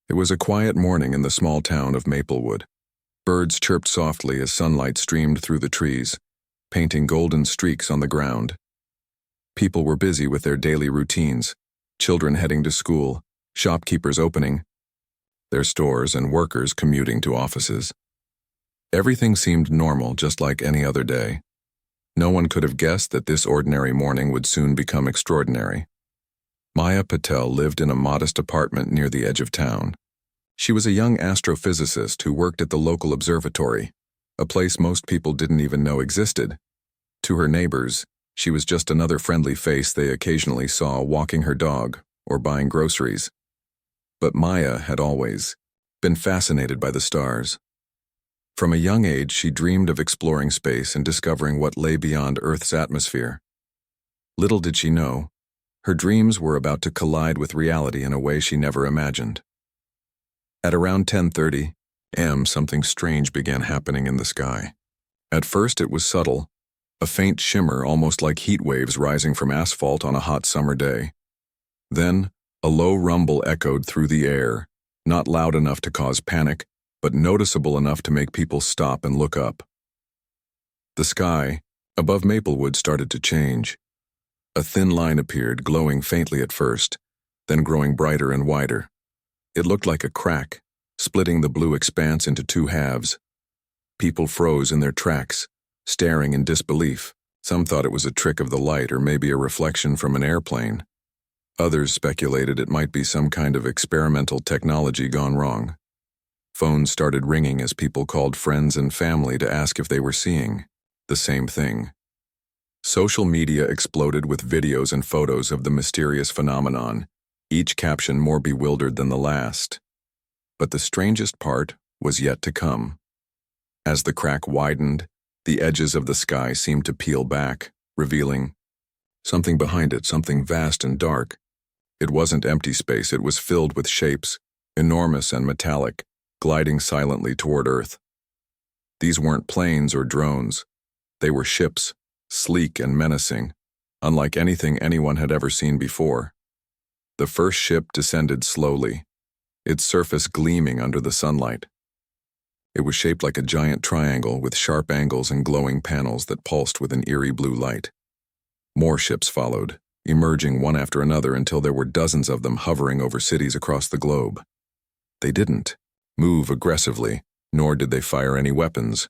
It was a quiet morning in the small town of Maplewood. Birds chirped softly as sunlight streamed through the trees, painting golden streaks on the ground. People were busy with their daily routines, children heading to school, shopkeepers opening their stores, and workers commuting to offices. Everything seemed normal, just like any other day. No one could have guessed that this ordinary morning would soon become extraordinary. Maya Patel lived in a modest apartment near the edge of town. She was a young astrophysicist who worked at the local observatory, a place most people didn't even know existed. To her neighbors, she was just another friendly face they occasionally saw walking her dog or buying groceries. But Maya had always been fascinated by the stars. From a young age, she dreamed of exploring space and discovering what lay beyond Earth's atmosphere. Little did she know, her dreams were about to collide with reality in a way she never imagined. At around 10:30 a.m., something strange began happening in the sky. At first it was subtle, a faint shimmer almost like heat waves rising from asphalt on a hot summer day. Then, a low rumble echoed through the air, not loud enough to cause panic, but noticeable enough to make people stop and look up. The sky, above Maplewood, started to change. A thin line appeared, glowing faintly at first, then growing brighter and wider. It looked like a crack, splitting the blue expanse into two halves. People froze in their tracks, staring in disbelief. Some thought it was a trick of the light or maybe a reflection from an airplane. Others speculated it might be some kind of experimental technology gone wrong. Phones started ringing as people called friends and family to ask if they were seeing the same thing. Social media exploded with videos and photos of the mysterious phenomenon, each caption more bewildered than the last. But the strangest part was yet to come. As the crack widened, the edges of the sky seemed to peel back, revealing something behind it, something vast and dark. It wasn't empty space, it was filled with shapes, enormous and metallic, gliding silently toward Earth. These weren't planes or drones. They were ships, sleek and menacing, unlike anything anyone had ever seen before. The first ship descended slowly, its surface gleaming under the sunlight. It was shaped like a giant triangle with sharp angles and glowing panels that pulsed with an eerie blue light. More ships followed, emerging one after another until there were dozens of them hovering over cities across the globe. They didn't move aggressively, nor did they fire any weapons.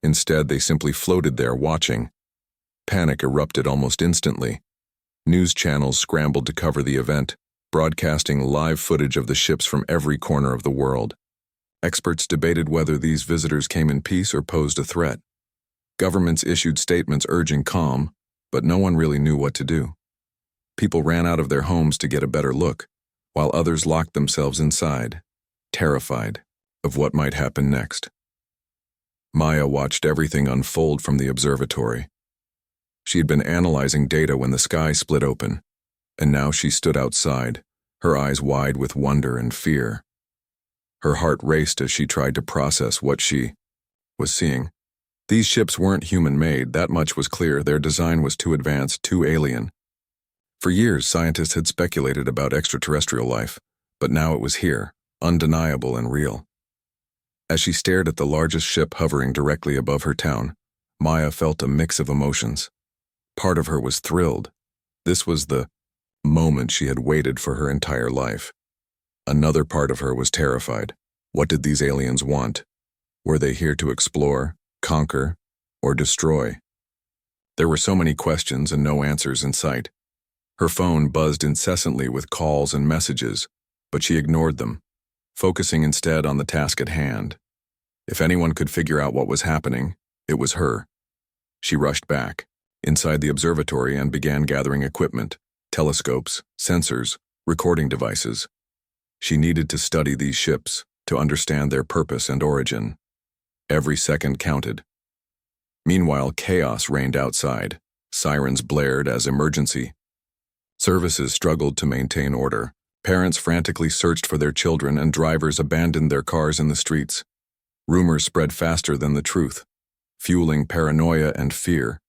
Instead, they simply floated there watching. Panic erupted almost instantly. News channels scrambled to cover the event, broadcasting live footage of the ships from every corner of the world. Experts debated whether these visitors came in peace or posed a threat. Governments issued statements urging calm, but no one really knew what to do. People ran out of their homes to get a better look, while others locked themselves inside, terrified of what might happen next. Maya watched everything unfold from the observatory. She had been analyzing data when the sky split open, and now she stood outside, her eyes wide with wonder and fear. Her heart raced as she tried to process what she was seeing. These ships weren't human-made, that much was clear. Their design was too advanced, too alien. For years, scientists had speculated about extraterrestrial life, but now it was here, undeniable and real. As she stared at the largest ship hovering directly above her town, Maya felt a mix of emotions. Part of her was thrilled. This was the moment she had waited for her entire life. Another part of her was terrified. What did these aliens want? Were they here to explore, conquer, or destroy? There were so many questions and no answers in sight. Her phone buzzed incessantly with calls and messages, but she ignored them, focusing instead on the task at hand. If anyone could figure out what was happening, it was her. She rushed back, inside the observatory, and began gathering equipment, telescopes, sensors, recording devices. She needed to study these ships, to understand their purpose and origin. Every second counted. Meanwhile, chaos reigned outside. Sirens blared as emergency services struggled to maintain order. Parents frantically searched for their children, and drivers abandoned their cars in the streets. Rumors spread faster than the truth, fueling paranoia and fear.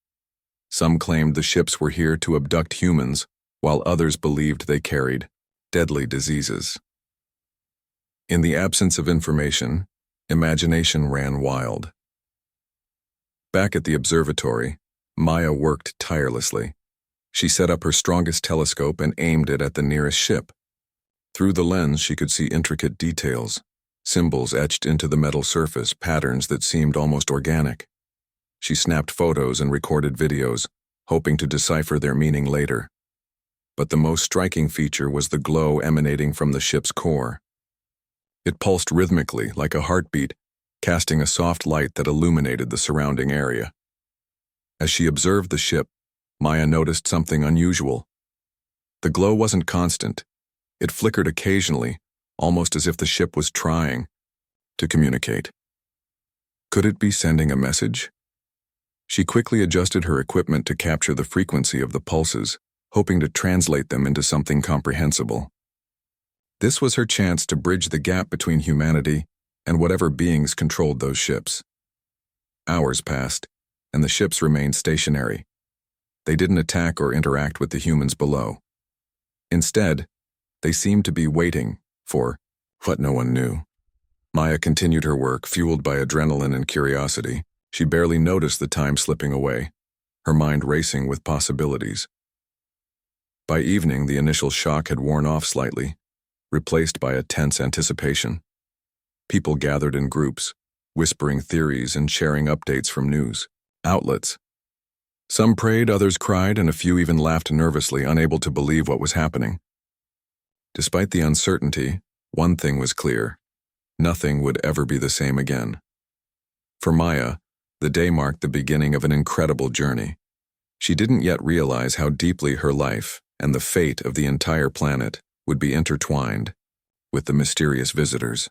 Some claimed the ships were here to abduct humans, while others believed they carried deadly diseases. In the absence of information, imagination ran wild. Back at the observatory, Maya worked tirelessly. She set up her strongest telescope and aimed it at the nearest ship. Through the lens, she could see intricate details, symbols etched into the metal surface, patterns that seemed almost organic. She snapped photos and recorded videos, hoping to decipher their meaning later. But the most striking feature was the glow emanating from the ship's core. It pulsed rhythmically, like a heartbeat, casting a soft light that illuminated the surrounding area. As she observed the ship, Maya noticed something unusual. The glow wasn't constant. It flickered occasionally, almost as if the ship was trying to communicate. Could it be sending a message? She quickly adjusted her equipment to capture the frequency of the pulses, hoping to translate them into something comprehensible. This was her chance to bridge the gap between humanity and whatever beings controlled those ships. Hours passed, and the ships remained stationary. They didn't attack or interact with the humans below. Instead, they seemed to be waiting for what no one knew. Maya continued her work, fueled by adrenaline and curiosity. She barely noticed the time slipping away, her mind racing with possibilities. By evening, the initial shock had worn off slightly, replaced by a tense anticipation. People gathered in groups, whispering theories and sharing updates from news outlets. Some prayed, others cried, and a few even laughed nervously, unable to believe what was happening. Despite the uncertainty, one thing was clear: nothing would ever be the same again. For Maya, the day marked the beginning of an incredible journey. She didn't yet realize how deeply her life and the fate of the entire planet would be intertwined with the mysterious visitors.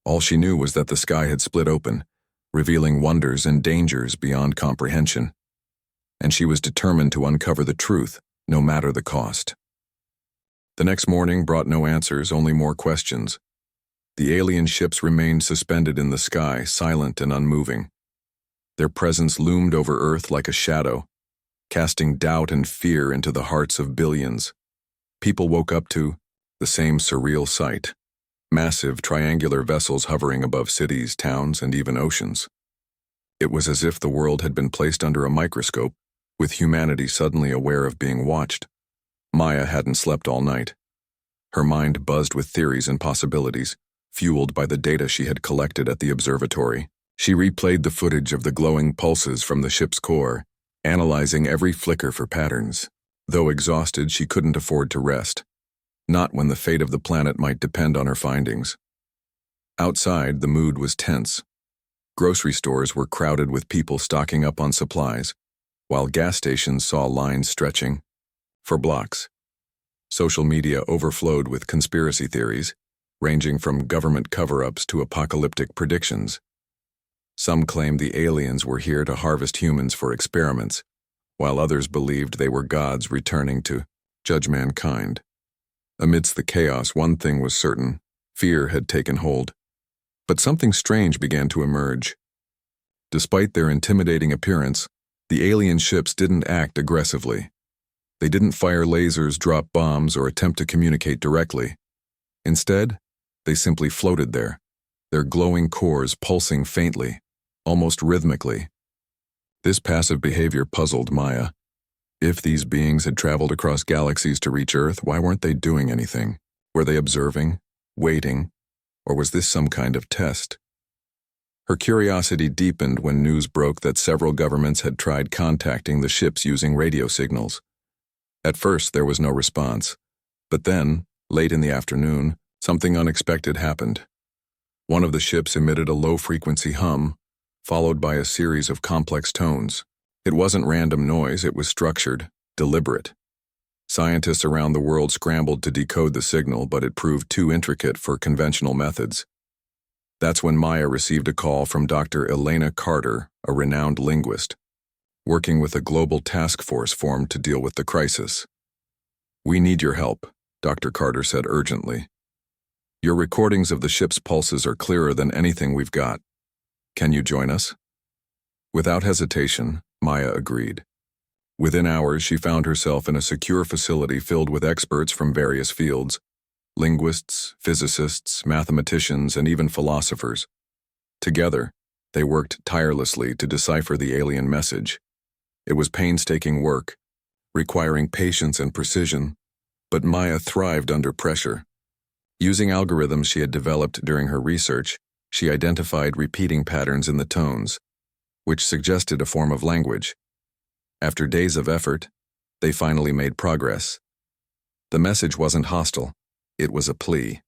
All she knew was that the sky had split open, revealing wonders and dangers beyond comprehension. And she was determined to uncover the truth, no matter the cost. The next morning brought no answers, only more questions. The alien ships remained suspended in the sky, silent and unmoving. Their presence loomed over Earth like a shadow, casting doubt and fear into the hearts of billions. People woke up to the same surreal sight: massive triangular vessels hovering above cities, towns, and even oceans. It was as if the world had been placed under a microscope, with humanity suddenly aware of being watched. Maya hadn't slept all night. Her mind buzzed with theories and possibilities, fueled by the data she had collected at the observatory. She replayed the footage of the glowing pulses from the ship's core, analyzing every flicker for patterns. Though exhausted, she couldn't afford to rest, not when the fate of the planet might depend on her findings. Outside, the mood was tense. Grocery stores were crowded with people stocking up on supplies, while gas stations saw lines stretching for blocks. Social media overflowed with conspiracy theories, ranging from government cover-ups to apocalyptic predictions. Some claimed the aliens were here to harvest humans for experiments, while others believed they were gods returning to judge mankind. Amidst the chaos, one thing was certain: fear had taken hold. But something strange began to emerge. Despite their intimidating appearance, the alien ships didn't act aggressively. They didn't fire lasers, drop bombs, or attempt to communicate directly. Instead, they simply floated there, their glowing cores pulsing faintly, almost rhythmically. This passive behavior puzzled Maya. If these beings had traveled across galaxies to reach Earth, why weren't they doing anything? Were they observing, waiting, or was this some kind of test? Her curiosity deepened when news broke that several governments had tried contacting the ships using radio signals. At first, there was no response. But then, late in the afternoon, something unexpected happened. One of the ships emitted a low-frequency hum, followed by a series of complex tones. It wasn't random noise, it was structured, deliberate. Scientists around the world scrambled to decode the signal, but it proved too intricate for conventional methods. That's when Maya received a call from Dr. Elena Carter, a renowned linguist, working with a global task force formed to deal with the crisis. "We need your help," Dr. Carter said urgently. "Your recordings of the ship's pulses are clearer than anything we've got. Can you join us?" Without hesitation, Maya agreed. Within hours, she found herself in a secure facility filled with experts from various fields. linguists, physicists, mathematicians, and even philosophers. Together, they worked tirelessly to decipher the alien message. It was painstaking work, requiring patience and precision, but Maya thrived under pressure. Using algorithms she had developed during her research, she identified repeating patterns in the tones, which suggested a form of language. After days of effort, they finally made progress. The message wasn't hostile, it was a plea.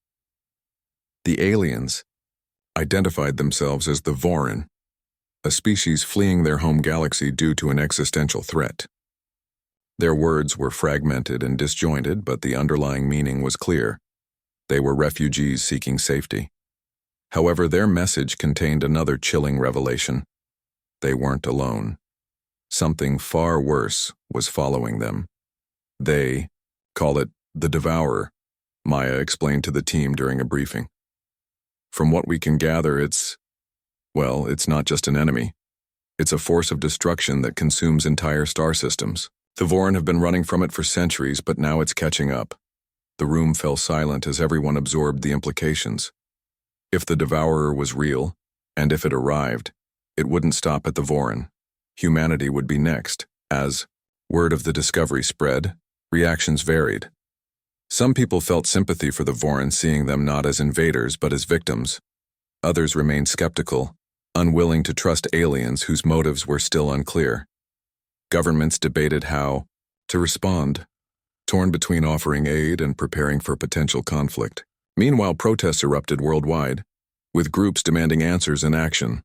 The aliens identified themselves as the Vorin, a species fleeing their home galaxy due to an existential threat. Their words were fragmented and disjointed, but the underlying meaning was clear. They were refugees seeking safety. However, their message contained another chilling revelation. They weren't alone. Something far worse was following them. They call it the Devourer, Maya explained to the team during a briefing. From what we can gather, it's not just an enemy. It's a force of destruction that consumes entire star systems. The Vorin have been running from it for centuries, but now it's catching up. The room fell silent as everyone absorbed the implications. If the Devourer was real, and if it arrived, it wouldn't stop at the Vorin. Humanity would be next. As word of the discovery spread, reactions varied. Some people felt sympathy for the Vorin, seeing them not as invaders but as victims. Others remained skeptical, unwilling to trust aliens whose motives were still unclear. Governments debated how to respond, torn between offering aid and preparing for potential conflict. Meanwhile, protests erupted worldwide, with groups demanding answers and action.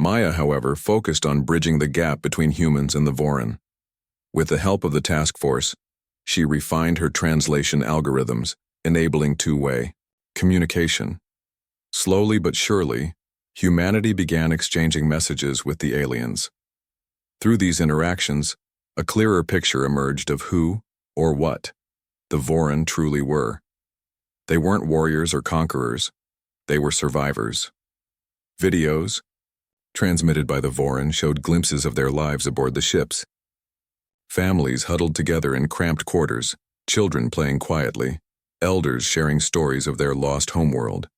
Maya, however, focused on bridging the gap between humans and the Vorin. With the help of the task force, she refined her translation algorithms, enabling two-way communication. Slowly but surely, humanity began exchanging messages with the aliens. Through these interactions, a clearer picture emerged of who, or what, the Vorin truly were. They weren't warriors or conquerors, they were survivors. Videos, transmitted by the Vorin, showed glimpses of their lives aboard the ships. Families huddled together in cramped quarters, children playing quietly, elders sharing stories of their lost homeworld.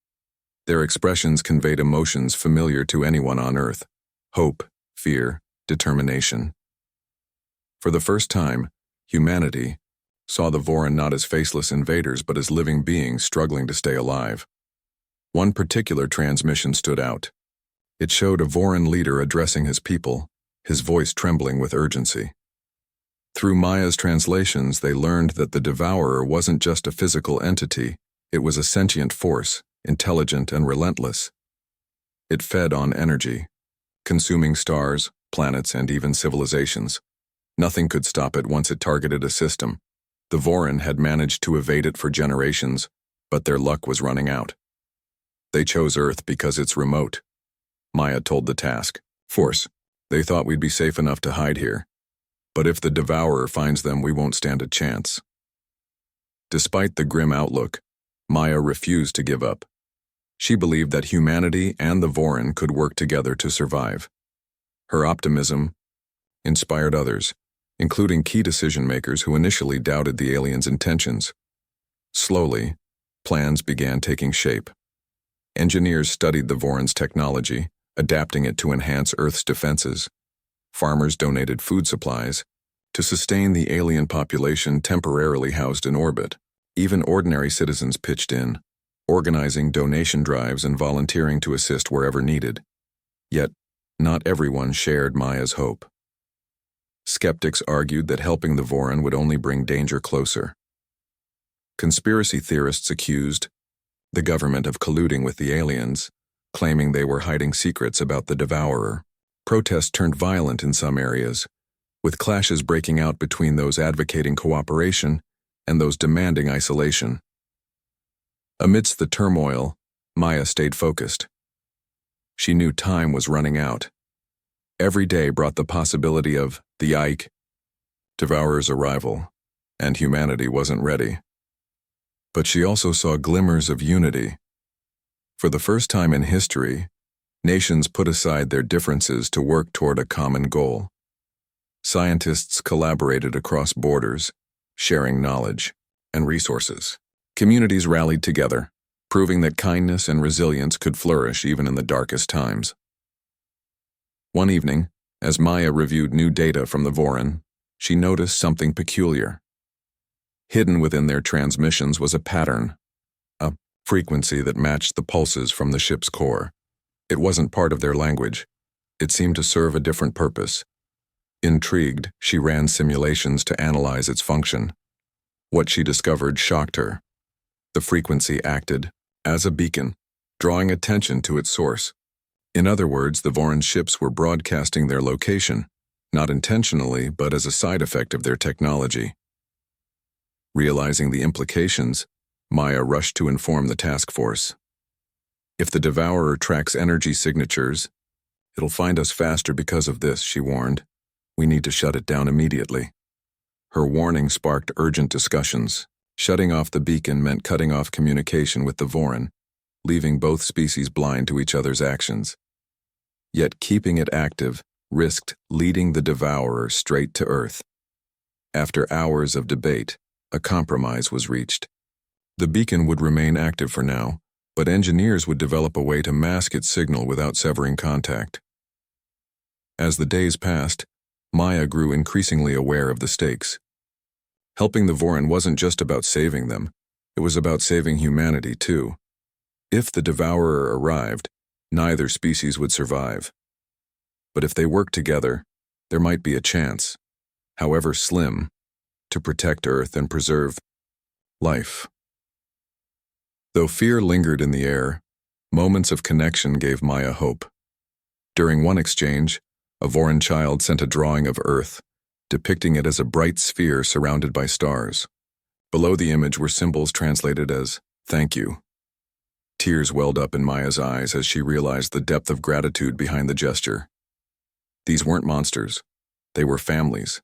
Their expressions conveyed emotions familiar to anyone on Earth: hope, fear, determination. For the first time, humanity saw the Vorin not as faceless invaders but as living beings struggling to stay alive. One particular transmission stood out. It showed a Vorin leader addressing his people, his voice trembling with urgency. Through Maya's translations, they learned that the Devourer wasn't just a physical entity, it was a sentient force, intelligent and relentless. It fed on energy, consuming stars, planets, and even civilizations. Nothing could stop it once it targeted a system. The Vorin had managed to evade it for generations, but their luck was running out. They chose Earth because it's remote, Maya told the task force. They thought we'd be safe enough to hide here. But if the Devourer finds them, we won't stand a chance. Despite the grim outlook, Maya refused to give up. She believed that humanity and the Vorin could work together to survive. Her optimism inspired others, including key decision-makers who initially doubted the aliens' intentions. Slowly, plans began taking shape. Engineers studied the Vorin's technology, adapting it to enhance Earth's defenses. Farmers donated food supplies to sustain the alien population temporarily housed in orbit. Even ordinary citizens pitched in, organizing donation drives and volunteering to assist wherever needed. Yet, not everyone shared Maya's hope. Skeptics argued that helping the Vorin would only bring danger closer. Conspiracy theorists accused the government of colluding with the aliens, claiming they were hiding secrets about the Devourer. Protests turned violent in some areas, with clashes breaking out between those advocating cooperation and those demanding isolation. Amidst the turmoil, Maya stayed focused. She knew time was running out. Every day brought the possibility of the Ike Devourer's arrival, and humanity wasn't ready. But she also saw glimmers of unity. For the first time in history, nations put aside their differences to work toward a common goal. Scientists collaborated across borders, sharing knowledge and resources. Communities rallied together, proving that kindness and resilience could flourish even in the darkest times. One evening, as Maya reviewed new data from the Voron, she noticed something peculiar. Hidden within their transmissions was a pattern, a frequency that matched the pulses from the ship's core. It wasn't part of their language. It seemed to serve a different purpose. Intrigued, she ran simulations to analyze its function. What she discovered shocked her. The frequency acted as a beacon, drawing attention to its source. In other words, the Voron ships were broadcasting their location, not intentionally, but as a side effect of their technology. Realizing the implications, Maya rushed to inform the task force. If the Devourer tracks energy signatures, it'll find us faster because of this, she warned. We need to shut it down immediately. Her warning sparked urgent discussions. Shutting off the beacon meant cutting off communication with the Voron, leaving both species blind to each other's actions. Yet keeping it active risked leading the Devourer straight to Earth. After hours of debate, a compromise was reached. The beacon would remain active for now, but engineers would develop a way to mask its signal without severing contact. As the days passed, Maya grew increasingly aware of the stakes. Helping the Voron wasn't just about saving them, it was about saving humanity too. If the Devourer arrived, neither species would survive. But if they worked together, there might be a chance, however slim, to protect Earth and preserve life. Though fear lingered in the air, moments of connection gave Maya hope. During one exchange, a Voron child sent a drawing of Earth, depicting it as a bright sphere surrounded by stars. Below the image were symbols translated as, "Thank you." Tears welled up in Maya's eyes as she realized the depth of gratitude behind the gesture. These weren't monsters. They were families,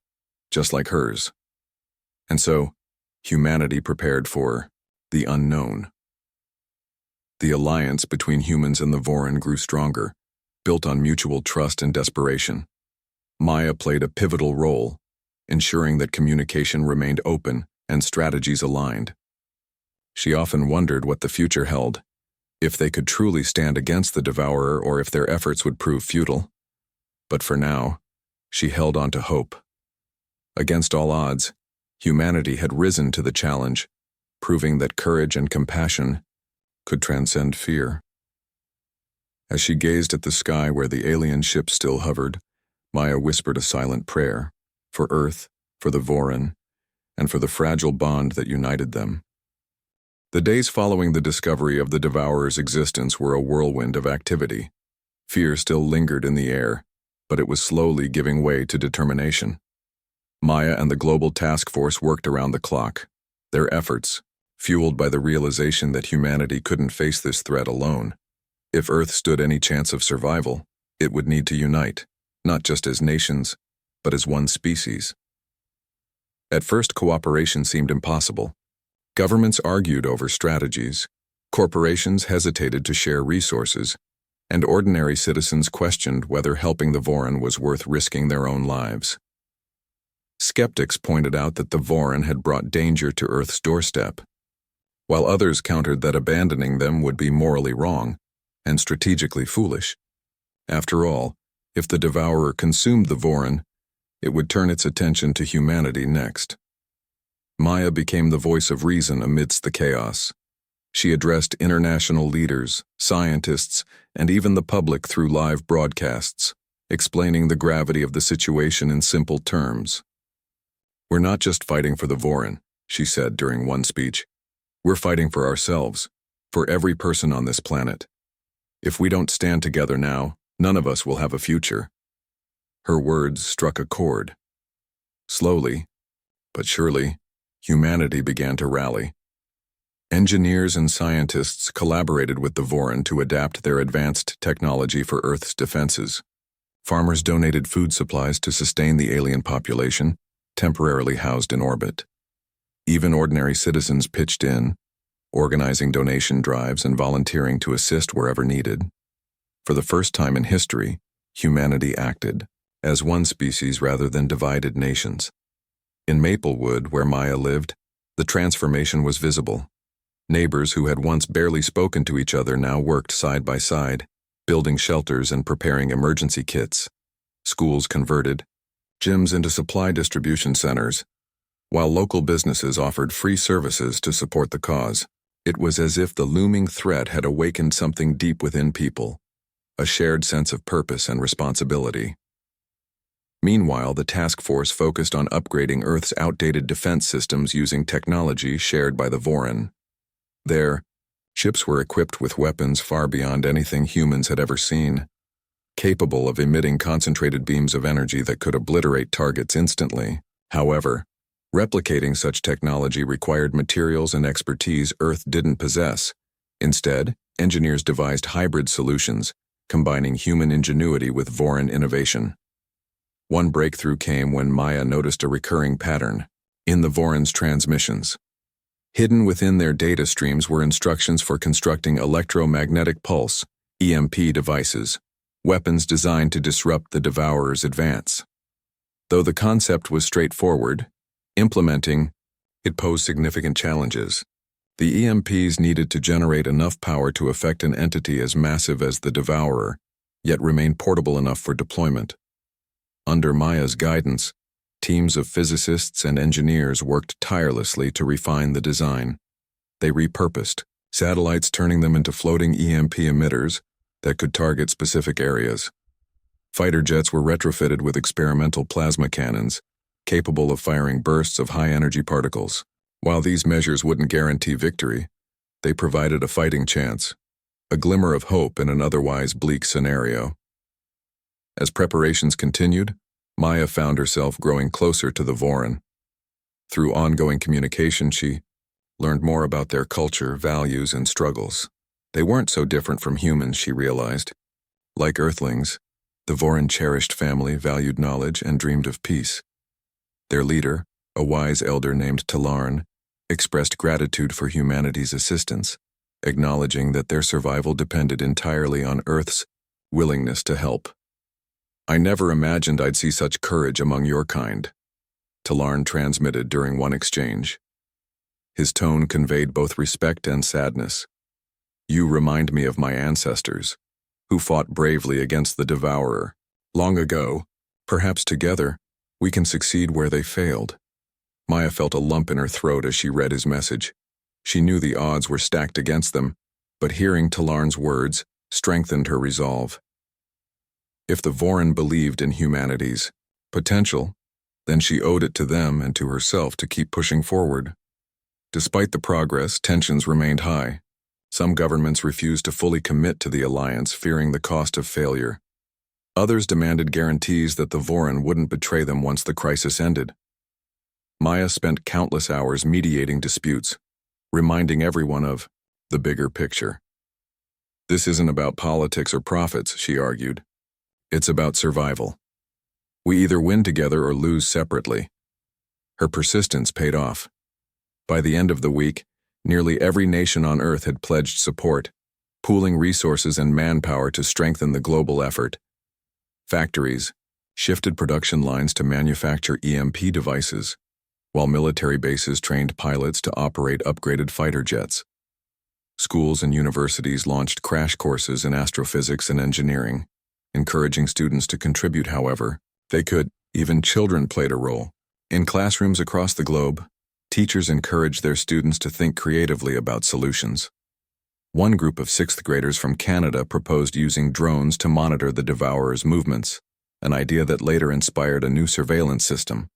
just like hers. And so, humanity prepared for the unknown. The alliance between humans and the Voron grew stronger, built on mutual trust and desperation. Maya played a pivotal role, ensuring that communication remained open and strategies aligned. She often wondered what the future held, if they could truly stand against the Devourer or if their efforts would prove futile. But for now, she held on to hope. Against all odds, humanity had risen to the challenge, proving that courage and compassion could transcend fear. As she gazed at the sky where the alien ship still hovered, Maya whispered a silent prayer, for Earth, for the Voron, and for the fragile bond that united them. The days following the discovery of the Devourer's existence were a whirlwind of activity. Fear still lingered in the air, but it was slowly giving way to determination. Maya and the Global Task Force worked around the clock, their efforts fueled by the realization that humanity couldn't face this threat alone. If Earth stood any chance of survival, it would need to unite, not just as nations, but as one species. At first, cooperation seemed impossible. Governments argued over strategies, corporations hesitated to share resources, and ordinary citizens questioned whether helping the Voron was worth risking their own lives. Skeptics pointed out that the Voron had brought danger to Earth's doorstep, while others countered that abandoning them would be morally wrong and strategically foolish. After all, if the Devourer consumed the Voron, it would turn its attention to humanity next. Maya became the voice of reason amidst the chaos. She addressed international leaders, scientists, and even the public through live broadcasts, explaining the gravity of the situation in simple terms. "We're not just fighting for the Voron," she said during one speech. "We're fighting for ourselves, for every person on this planet. If we don't stand together now, none of us will have a future." Her words struck a chord. Slowly, but surely, humanity began to rally. Engineers and scientists collaborated with the Voron to adapt their advanced technology for Earth's defenses. Farmers donated food supplies to sustain the alien population, temporarily housed in orbit. Even ordinary citizens pitched in, organizing donation drives and volunteering to assist wherever needed. For the first time in history, humanity acted as one species rather than divided nations. In Maplewood, where Maya lived, the transformation was visible. Neighbors who had once barely spoken to each other now worked side by side, building shelters and preparing emergency kits. Schools converted, gyms into supply distribution centers, while local businesses offered free services to support the cause. It was as if the looming threat had awakened something deep within people, a shared sense of purpose and responsibility. Meanwhile, the task force focused on upgrading Earth's outdated defense systems using technology shared by the Vorin. Their ships were equipped with weapons far beyond anything humans had ever seen, capable of emitting concentrated beams of energy that could obliterate targets instantly. However, replicating such technology required materials and expertise Earth didn't possess. Instead, engineers devised hybrid solutions, combining human ingenuity with Vorin innovation. One breakthrough came when Maya noticed a recurring pattern in the Vorin's transmissions. Hidden within their data streams were instructions for constructing electromagnetic pulse, EMP devices, weapons designed to disrupt the Devourer's advance. Though the concept was straightforward, implementing it posed significant challenges. The EMPs needed to generate enough power to affect an entity as massive as the Devourer, yet remain portable enough for deployment. Under Maya's guidance, teams of physicists and engineers worked tirelessly to refine the design. They repurposed satellites, turning them into floating EMP emitters that could target specific areas. Fighter jets were retrofitted with experimental plasma cannons, capable of firing bursts of high-energy particles. While these measures wouldn't guarantee victory, they provided a fighting chance, a glimmer of hope in an otherwise bleak scenario. As preparations continued, Maya found herself growing closer to the Vorin. Through ongoing communication, she learned more about their culture, values, and struggles. They weren't so different from humans, she realized. Like Earthlings, the Vorin cherished family, valued knowledge, and dreamed of peace. Their leader, a wise elder named Talarn, expressed gratitude for humanity's assistance, acknowledging that their survival depended entirely on Earth's willingness to help. "I never imagined I'd see such courage among your kind," Talarn transmitted during one exchange. His tone conveyed both respect and sadness. "You remind me of my ancestors, who fought bravely against the Devourer. Long ago, perhaps together, we can succeed where they failed." Maya felt a lump in her throat as she read his message. She knew the odds were stacked against them, but hearing Talarn's words strengthened her resolve. If the Vorin believed in humanity's potential, then she owed it to them and to herself to keep pushing forward. Despite the progress, tensions remained high. Some governments refused to fully commit to the alliance, fearing the cost of failure. Others demanded guarantees that the Vorin wouldn't betray them once the crisis ended. Maya spent countless hours mediating disputes, reminding everyone of the bigger picture. "This isn't about politics or profits," she argued. "It's about survival. We either win together or lose separately." Her persistence paid off. By the end of the week, nearly every nation on Earth had pledged support, pooling resources and manpower to strengthen the global effort. Factories shifted production lines to manufacture EMP devices, while military bases trained pilots to operate upgraded fighter jets. Schools and universities launched crash courses in astrophysics and engineering, encouraging students to contribute however they could. Even children played a role. In classrooms across the globe, teachers encouraged their students to think creatively about solutions. One group of 6th graders from Canada proposed using drones to monitor the Devourer's movements, an idea that later inspired a new surveillance system.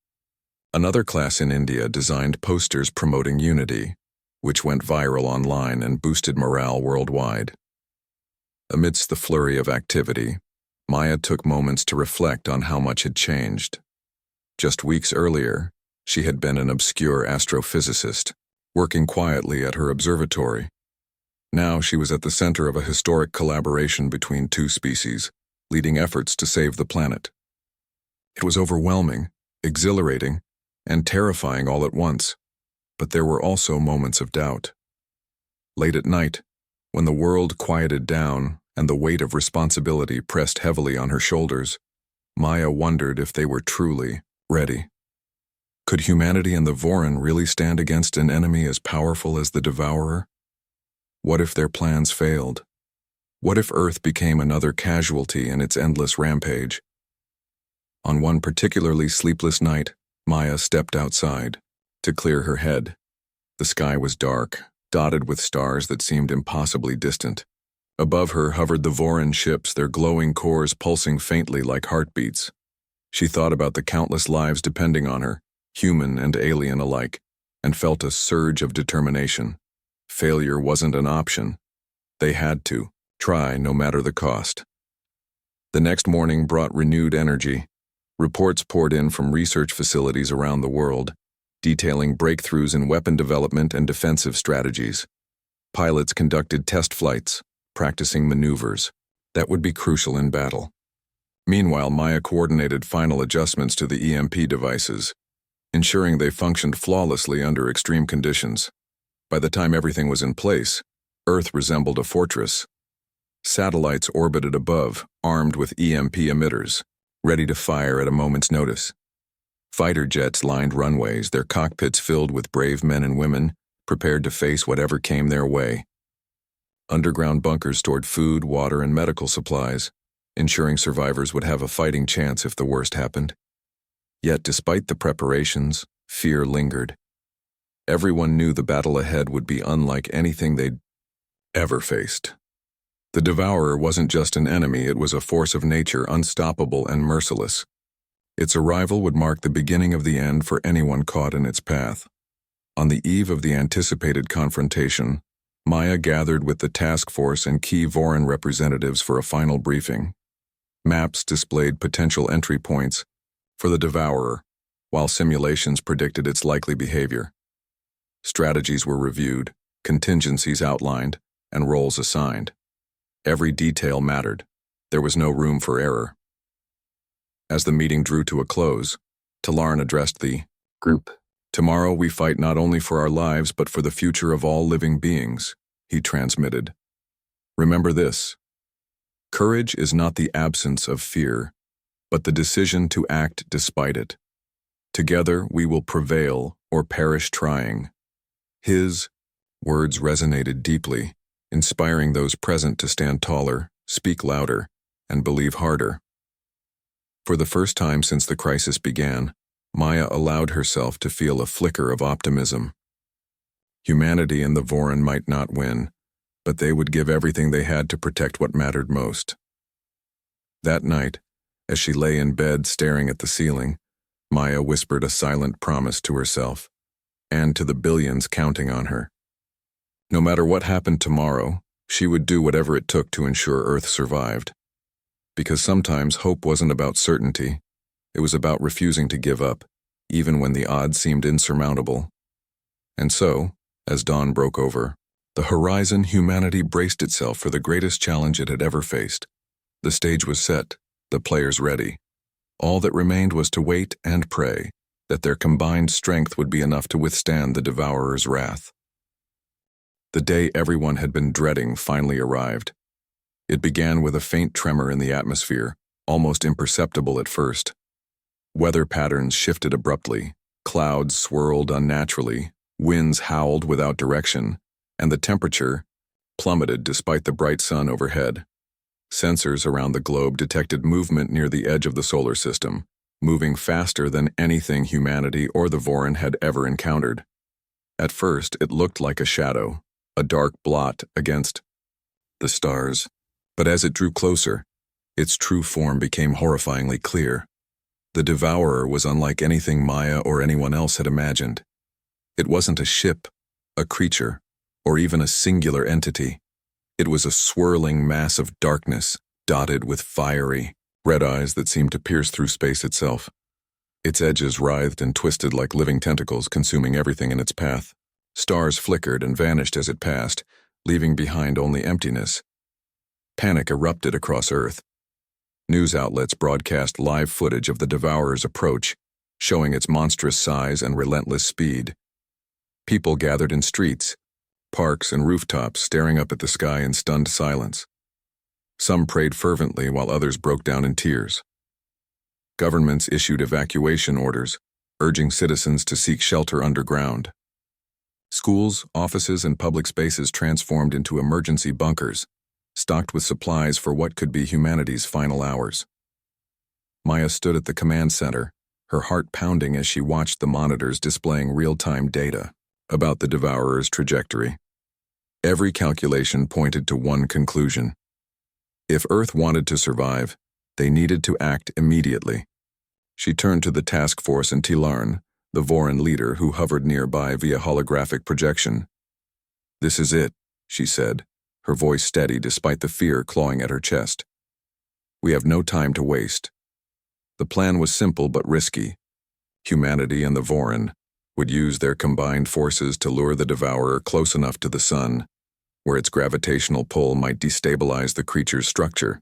Another class in India designed posters promoting unity, which went viral online and boosted morale worldwide. Amidst the flurry of activity, Maya took moments to reflect on how much had changed. Just weeks earlier, she had been an obscure astrophysicist, working quietly at her observatory. Now she was at the center of a historic collaboration between two species, leading efforts to save the planet. It was overwhelming, exhilarating, and terrifying all at once, but there were also moments of doubt. Late at night, when the world quieted down and the weight of responsibility pressed heavily on her shoulders, Maya wondered if they were truly ready. Could humanity and the Vorin really stand against an enemy as powerful as the Devourer? What if their plans failed? What if Earth became another casualty in its endless rampage? On one particularly sleepless night, Maya stepped outside to clear her head. The sky was dark, dotted with stars that seemed impossibly distant. Above her hovered the Voron ships, their glowing cores pulsing faintly like heartbeats. She thought about the countless lives depending on her, human and alien alike, and felt a surge of determination. Failure wasn't an option. They had to try no matter the cost. The next morning brought renewed energy. Reports poured in from research facilities around the world, detailing breakthroughs in weapon development and defensive strategies. Pilots conducted test flights, practicing maneuvers that would be crucial in battle. Meanwhile, Maya coordinated final adjustments to the EMP devices, ensuring they functioned flawlessly under extreme conditions. By the time everything was in place, Earth resembled a fortress. Satellites orbited above, armed with EMP emitters, ready to fire at a moment's notice. Fighter jets lined runways, their cockpits filled with brave men and women, prepared to face whatever came their way. Underground bunkers stored food, water, and medical supplies, ensuring survivors would have a fighting chance if the worst happened. Yet, despite the preparations, fear lingered. Everyone knew the battle ahead would be unlike anything they'd ever faced. The Devourer wasn't just an enemy, it was a force of nature, unstoppable and merciless. Its arrival would mark the beginning of the end for anyone caught in its path. On the eve of the anticipated confrontation, Maya gathered with the task force and key Voron representatives for a final briefing. Maps displayed potential entry points for the Devourer, while simulations predicted its likely behavior. Strategies were reviewed, contingencies outlined, and roles assigned. Every detail mattered. There was no room for error. As the meeting drew to a close, Talaran addressed the group. "Tomorrow we fight not only for our lives but for the future of all living beings," he transmitted. "Remember this. Courage is not the absence of fear, but the decision to act despite it. Together we will prevail or perish trying." His words resonated deeply, inspiring those present to stand taller, speak louder, and believe harder. For the first time since the crisis began, Maya allowed herself to feel a flicker of optimism. Humanity and the Voron might not win, but they would give everything they had to protect what mattered most. That night, as she lay in bed staring at the ceiling, Maya whispered a silent promise to herself, and to the billions counting on her. No matter what happened tomorrow, she would do whatever it took to ensure Earth survived. Because sometimes hope wasn't about certainty, it was about refusing to give up, even when the odds seemed insurmountable. And so, as dawn broke over the horizon, humanity braced itself for the greatest challenge it had ever faced. The stage was set, the players ready. All that remained was to wait and pray that their combined strength would be enough to withstand the Devourer's wrath. The day everyone had been dreading finally arrived. It began with a faint tremor in the atmosphere, almost imperceptible at first. Weather patterns shifted abruptly, clouds swirled unnaturally, winds howled without direction, and the temperature plummeted despite the bright sun overhead. Sensors around the globe detected movement near the edge of the solar system, moving faster than anything humanity or the Voron had ever encountered. At first, it looked like a shadow, a dark blot against the stars, but as it drew closer, its true form became horrifyingly clear. The Devourer was unlike anything Maya or anyone else had imagined. It wasn't a ship, a creature, or even a singular entity. It was a swirling mass of darkness, dotted with fiery, red eyes that seemed to pierce through space itself. Its edges writhed and twisted like living tentacles, consuming everything in its path. Stars flickered and vanished as it passed, leaving behind only emptiness. Panic erupted across Earth. News outlets broadcast live footage of the Devourer's approach, showing its monstrous size and relentless speed. People gathered in streets, parks, and rooftops, staring up at the sky in stunned silence. Some prayed fervently while others broke down in tears. Governments issued evacuation orders, urging citizens to seek shelter underground. Schools, offices, and public spaces transformed into emergency bunkers, stocked with supplies for what could be humanity's final hours. Maya stood at the command center, her heart pounding as she watched the monitors displaying real-time data about the Devourer's trajectory. Every calculation pointed to one conclusion. If Earth wanted to survive, they needed to act immediately. She turned to the task force in Tilarn, the Voron leader who hovered nearby via holographic projection. "This is it," she said, her voice steady despite the fear clawing at her chest. "We have no time to waste." The plan was simple but risky. Humanity and the Voron would use their combined forces to lure the Devourer close enough to the sun, where its gravitational pull might destabilize the creature's structure.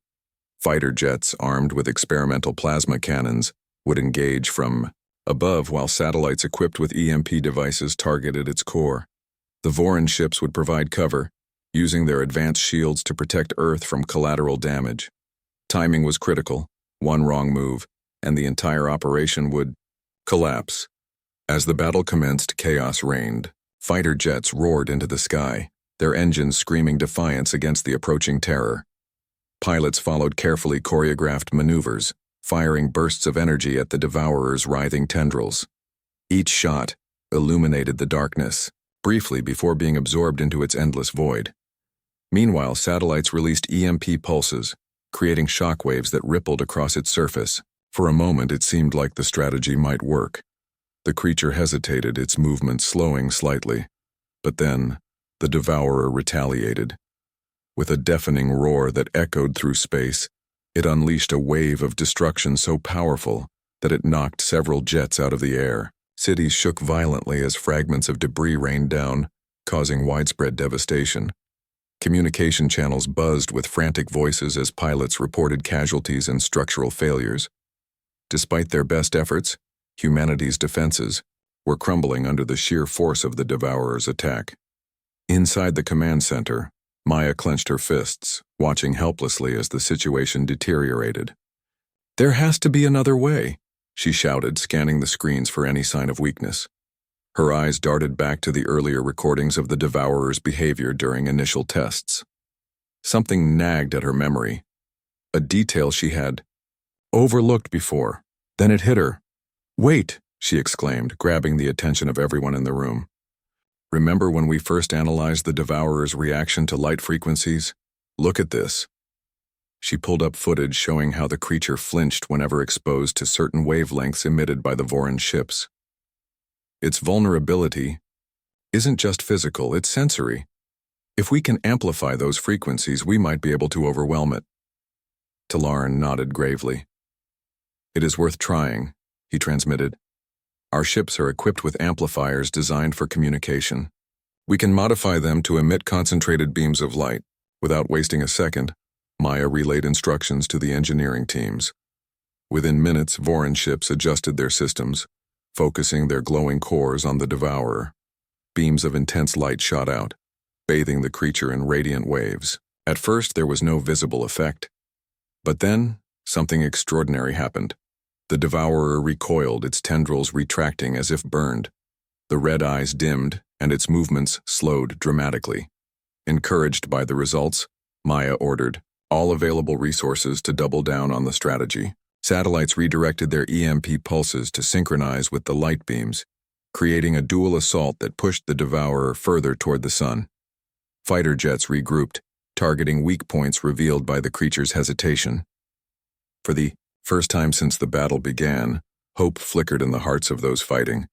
Fighter jets armed with experimental plasma cannons would engage from above while satellites equipped with EMP devices targeted its core. The Voron ships would provide cover, using their advanced shields to protect Earth from collateral damage. Timing was critical. One wrong move, and the entire operation would collapse. As the battle commenced, chaos reigned. Fighter jets roared into the sky, their engines screaming defiance against the approaching terror. Pilots followed carefully choreographed maneuvers, firing bursts of energy at the Devourer's writhing tendrils. Each shot illuminated the darkness, briefly before being absorbed into its endless void. Meanwhile, satellites released EMP pulses, creating shockwaves that rippled across its surface. For a moment, it seemed like the strategy might work. The creature hesitated, its movements slowing slightly. But then, the Devourer retaliated. With a deafening roar that echoed through space, it unleashed a wave of destruction so powerful that it knocked several jets out of the air. Cities shook violently as fragments of debris rained down, causing widespread devastation. Communication channels buzzed with frantic voices as pilots reported casualties and structural failures. Despite their best efforts, humanity's defenses were crumbling under the sheer force of the Devourer's attack. Inside the command center, Maya clenched her fists, watching helplessly as the situation deteriorated. "There has to be another way," she shouted, scanning the screens for any sign of weakness. Her eyes darted back to the earlier recordings of the Devourer's behavior during initial tests. Something nagged at her memory, a detail she had overlooked before. Then it hit her. "Wait," she exclaimed, grabbing the attention of everyone in the room. "Remember when we first analyzed the Devourer's reaction to light frequencies? Look at this." She pulled up footage showing how the creature flinched whenever exposed to certain wavelengths emitted by the Voron ships. Its vulnerability isn't just physical, it's sensory. If we can amplify those frequencies, we might be able to overwhelm it. Tilarn nodded gravely. "It is worth trying," he transmitted. "Our ships are equipped with amplifiers designed for communication. We can modify them to emit concentrated beams of light." Without wasting a second, Maya relayed instructions to the engineering teams. Within minutes, Voron ships adjusted their systems, focusing their glowing cores on the Devourer. Beams of intense light shot out, bathing the creature in radiant waves. At first, there was no visible effect. But then, something extraordinary happened. The Devourer recoiled, its tendrils retracting as if burned. The red eyes dimmed, and its movements slowed dramatically. Encouraged by the results, Maya ordered all available resources to double down on the strategy. Satellites redirected their EMP pulses to synchronize with the light beams, creating a dual assault that pushed the Devourer further toward the sun. Fighter jets regrouped, targeting weak points revealed by the creature's hesitation. For the first time since the battle began, hope flickered in the hearts of those fighting.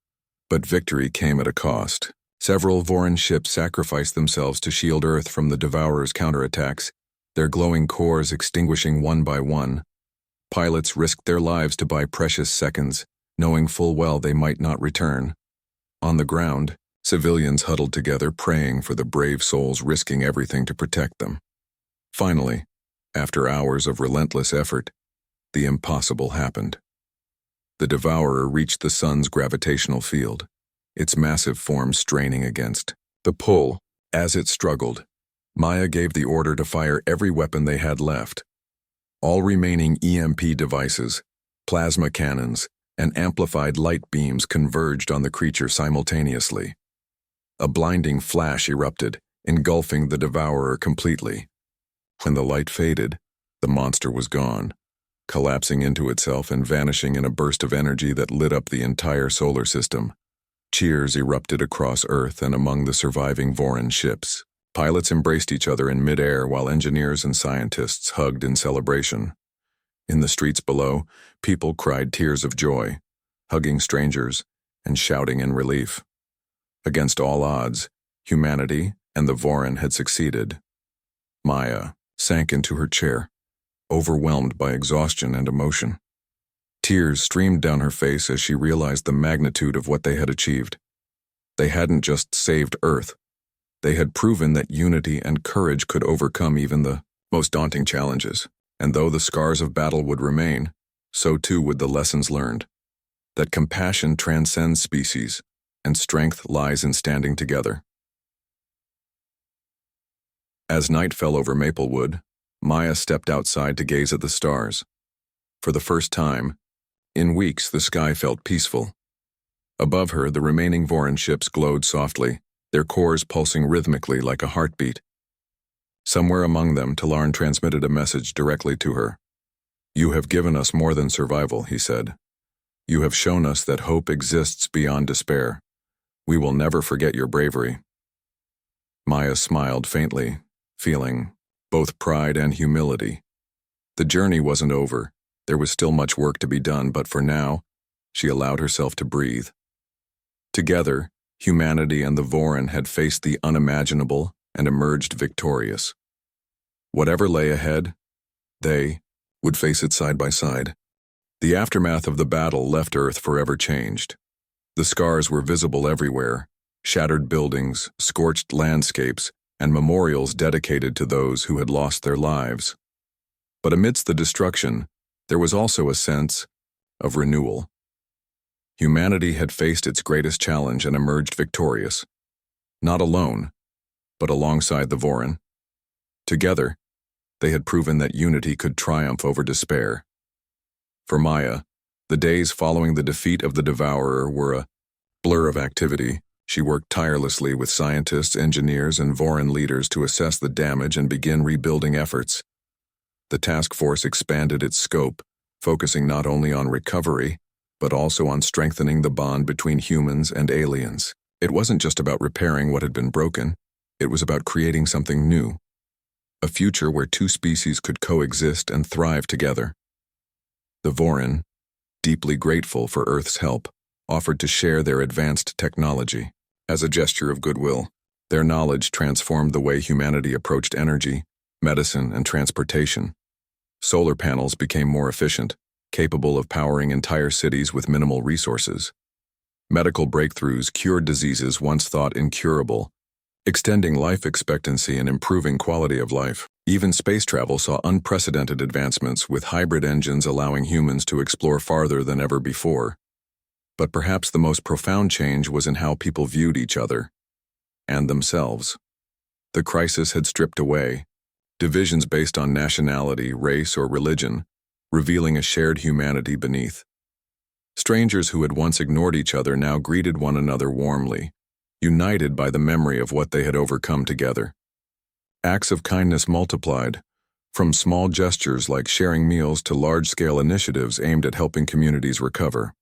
But victory came at a cost. Several Voron ships sacrificed themselves to shield Earth from the Devourer's counterattacks, their glowing cores extinguishing one by one. Pilots risked their lives to buy precious seconds, knowing full well they might not return. On the ground, civilians huddled together, praying for the brave souls risking everything to protect them. Finally, after hours of relentless effort, the impossible happened. The Devourer reached the sun's gravitational field, its massive form straining against the pull. As it struggled, Maya gave the order to fire every weapon they had left. All remaining EMP devices, plasma cannons, and amplified light beams converged on the creature simultaneously. A blinding flash erupted, engulfing the devourer completely. When the light faded, the monster was gone, collapsing into itself and vanishing in a burst of energy that lit up the entire solar system. Cheers erupted across Earth and among the surviving Voron ships. Pilots embraced each other in midair while engineers and scientists hugged in celebration. In the streets below, people cried tears of joy, hugging strangers and shouting in relief. Against all odds, humanity and the Voron had succeeded. Maya sank into her chair, overwhelmed by exhaustion and emotion. Tears streamed down her face as she realized the magnitude of what they had achieved. They hadn't just saved Earth. They had proven that unity and courage could overcome even the most daunting challenges. And though the scars of battle would remain, so too would the lessons learned. That compassion transcends species, and strength lies in standing together. As night fell over Maplewood, Maya stepped outside to gaze at the stars. For the first time, in weeks, the sky felt peaceful. Above her, the remaining Voron ships glowed softly, their cores pulsing rhythmically like a heartbeat. Somewhere among them, Talarn transmitted a message directly to her. "You have given us more than survival," he said. "You have shown us that hope exists beyond despair. We will never forget your bravery." Maya smiled faintly, feeling both pride and humility. The journey wasn't over. There was still much work to be done, but for now, she allowed herself to breathe. Together, humanity and the Voron had faced the unimaginable and emerged victorious. Whatever lay ahead, they would face it side by side. The aftermath of the battle left Earth forever changed. The scars were visible everywhere: shattered buildings, scorched landscapes, and memorials dedicated to those who had lost their lives. But amidst the destruction, there was also a sense of renewal. Humanity had faced its greatest challenge and emerged victorious. Not alone, but alongside the Voron. Together, they had proven that unity could triumph over despair. For Maya, the days following the defeat of the Devourer were a blur of activity. She worked tirelessly with scientists, engineers, and Voron leaders to assess the damage and begin rebuilding efforts. The task force expanded its scope, focusing not only on recovery, but also on strengthening the bond between humans and aliens. It wasn't just about repairing what had been broken, it was about creating something new. A future where two species could coexist and thrive together. The Voron, deeply grateful for Earth's help, offered to share their advanced technology. As a gesture of goodwill, their knowledge transformed the way humanity approached energy, medicine, and transportation. Solar panels became more efficient, capable of powering entire cities with minimal resources. Medical breakthroughs cured diseases once thought incurable, extending life expectancy and improving quality of life. Even space travel saw unprecedented advancements, with hybrid engines allowing humans to explore farther than ever before. But perhaps the most profound change was in how people viewed each other and themselves. The crisis had stripped away divisions based on nationality, race, or religion, revealing a shared humanity beneath. Strangers who had once ignored each other now greeted one another warmly, united by the memory of what they had overcome together. Acts of kindness multiplied, from small gestures like sharing meals to large-scale initiatives aimed at helping communities recover.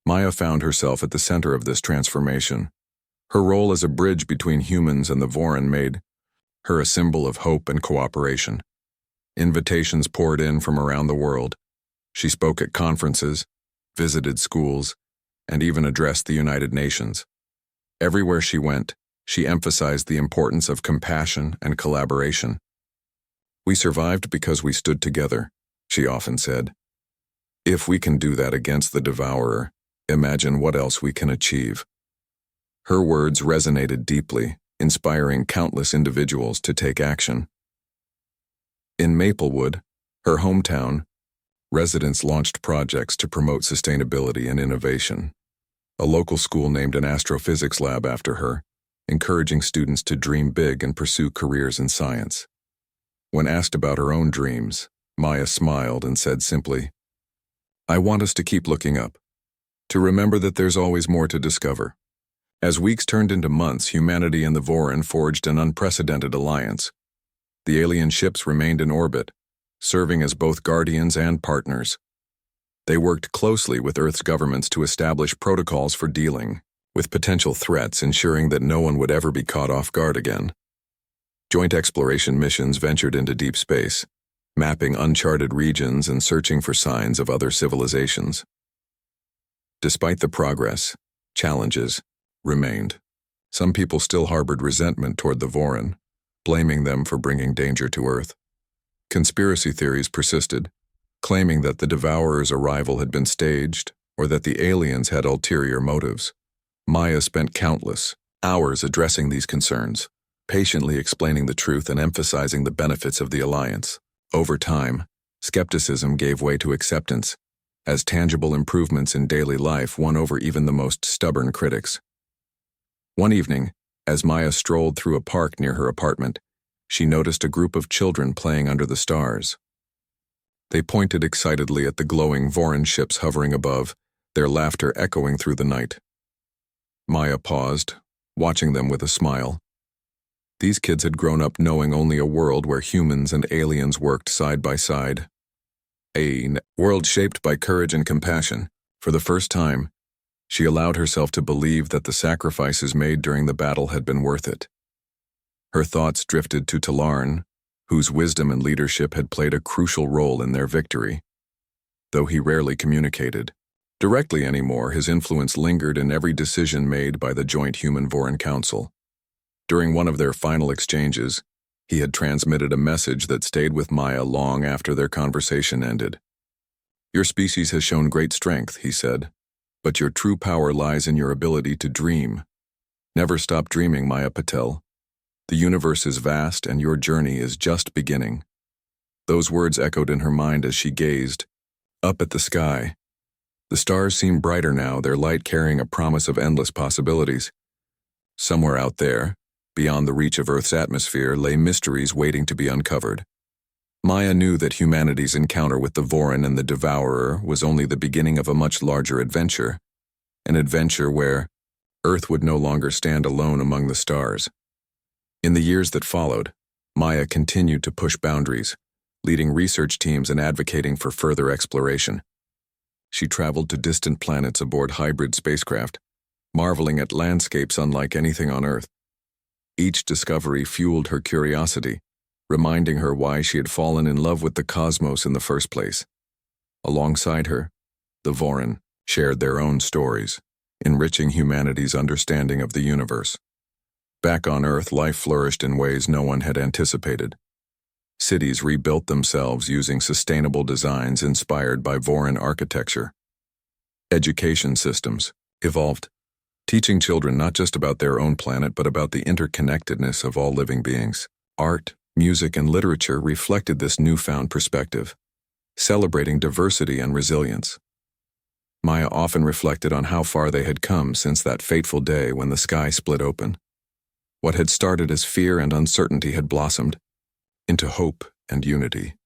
Maya found herself at the center of this transformation. Her role as a bridge between humans and the Voron made her a symbol of hope and cooperation. Invitations poured in from around the world. She spoke at conferences, visited schools, and even addressed the United Nations. Everywhere she went, she emphasized the importance of compassion and collaboration. "We survived because we stood together," she often said. "If we can do that against the Devourer, imagine what else we can achieve." Her words resonated deeply, inspiring countless individuals to take action. In Maplewood, her hometown, residents launched projects to promote sustainability and innovation. A local school named an astrophysics lab after her, encouraging students to dream big and pursue careers in science. When asked about her own dreams, Maya smiled and said simply, "I want us to keep looking up, to remember that there's always more to discover, As weeks turned into months, humanity and the Vorin forged an unprecedented alliance. The alien ships remained in orbit, serving as both guardians and partners. They worked closely with Earth's governments to establish protocols for dealing with potential threats, ensuring that no one would ever be caught off guard again. Joint exploration missions ventured into deep space, mapping uncharted regions and searching for signs of other civilizations. Despite the progress, challenges remained. Some people still harbored resentment toward the Vorin, blaming them for bringing danger to Earth. Conspiracy theories persisted, claiming that the Devourer's arrival had been staged or that the aliens had ulterior motives. Maya spent countless hours addressing these concerns, patiently explaining the truth and emphasizing the benefits of the alliance. Over time, skepticism gave way to acceptance, as tangible improvements in daily life won over even the most stubborn critics. One evening, as Maya strolled through a park near her apartment, she noticed a group of children playing under the stars. They pointed excitedly at the glowing Vorin ships hovering above, their laughter echoing through the night. Maya paused, watching them with a smile. These kids had grown up knowing only a world where humans and aliens worked side by side. A world shaped by courage and compassion. For the first time, she allowed herself to believe that the sacrifices made during the battle had been worth it. Her thoughts drifted to Talarn, whose wisdom and leadership had played a crucial role in their victory. Though he rarely communicated directly anymore, his influence lingered in every decision made by the Joint Human-Vorin Council. During one of their final exchanges, he had transmitted a message that stayed with Maya long after their conversation ended. "Your species has shown great strength," he said, "but your true power lies in your ability to dream. Never stop dreaming, Maya Patel. The universe is vast and your journey is just beginning." Those words echoed in her mind as she gazed up at the sky. The stars seemed brighter now, their light carrying a promise of endless possibilities. Somewhere out there, beyond the reach of Earth's atmosphere, lay mysteries waiting to be uncovered. Maya knew that humanity's encounter with the Vorin and the Devourer was only the beginning of a much larger adventure, an adventure where Earth would no longer stand alone among the stars. In the years that followed, Maya continued to push boundaries, leading research teams and advocating for further exploration. She traveled to distant planets aboard hybrid spacecraft, marveling at landscapes unlike anything on Earth. Each discovery fueled her curiosity, reminding her why she had fallen in love with the cosmos in the first place. Alongside her, the Vorin shared their own stories, enriching humanity's understanding of the universe. Back on Earth, life flourished in ways no one had anticipated. Cities rebuilt themselves using sustainable designs inspired by Vorin architecture. Education systems evolved, teaching children not just about their own planet but about the interconnectedness of all living beings. Art, music, and literature reflected this newfound perspective, celebrating diversity and resilience. Maya often reflected on how far they had come since that fateful day when the sky split open. What had started as fear and uncertainty had blossomed into hope and unity.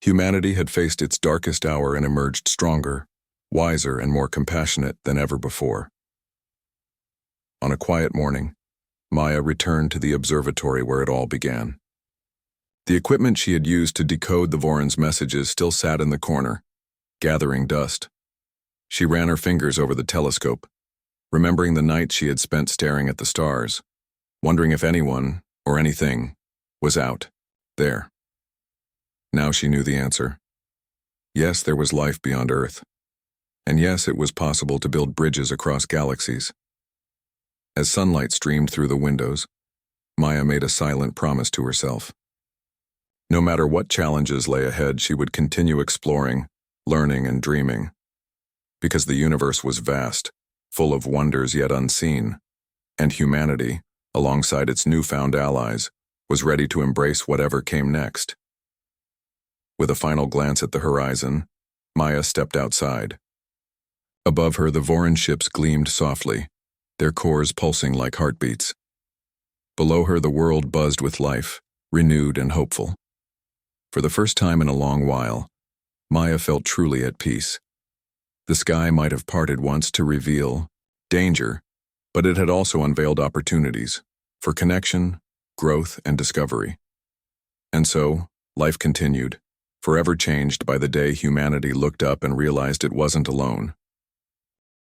Humanity had faced its darkest hour and emerged stronger, wiser, and more compassionate than ever before. On a quiet morning, Maya returned to the observatory where it all began. The equipment she had used to decode the Vorin's messages still sat in the corner, gathering dust. She ran her fingers over the telescope, remembering the night she had spent staring at the stars, wondering if anyone, or anything, was out there. Now she knew the answer. Yes, there was life beyond Earth. And yes, it was possible to build bridges across galaxies. As sunlight streamed through the windows, Maya made a silent promise to herself. No matter what challenges lay ahead, she would continue exploring, learning, and dreaming. Because the universe was vast, full of wonders yet unseen, and humanity, alongside its newfound allies, was ready to embrace whatever came next. With a final glance at the horizon, Maya stepped outside. Above her, the Vorin ships gleamed softly, their cores pulsing like heartbeats. Below her, the world buzzed with life, renewed and hopeful. For the first time in a long while, Maya felt truly at peace. The sky might have parted once to reveal danger, But it had also unveiled opportunities for connection, growth, and discovery. And so, life continued, forever changed by the day humanity looked up and realized it wasn't alone.